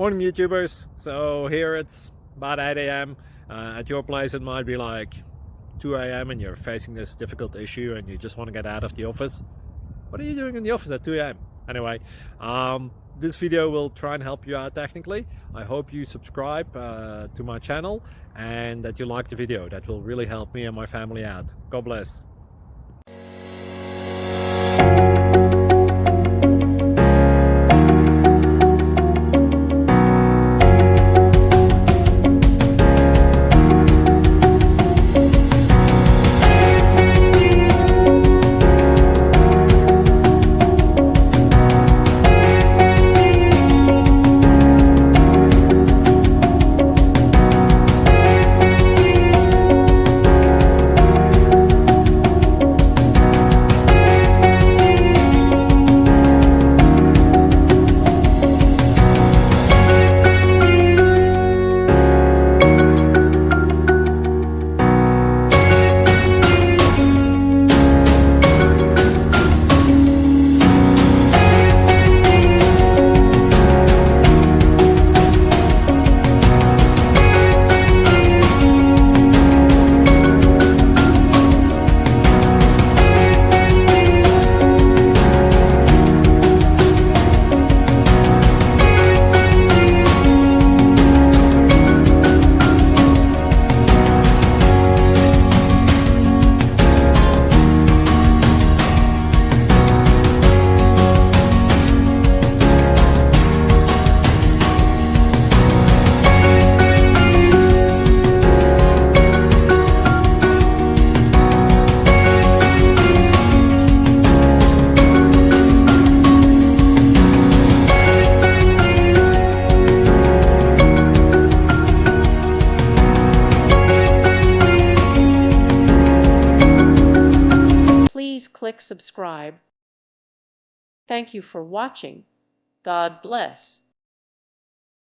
Morning YouTubers. So here it's about 8 a.m. At your place it might be like 2 a.m. and you're facing this difficult issue and you just want to get out of the office. What are you doing in the office at 2 a.m.? Anyway, this video will try and help you out technically. I hope you subscribe to my channel and that you like the video. That will really help me and my family out. God bless. Please click subscribe. Thank you for watching. God bless.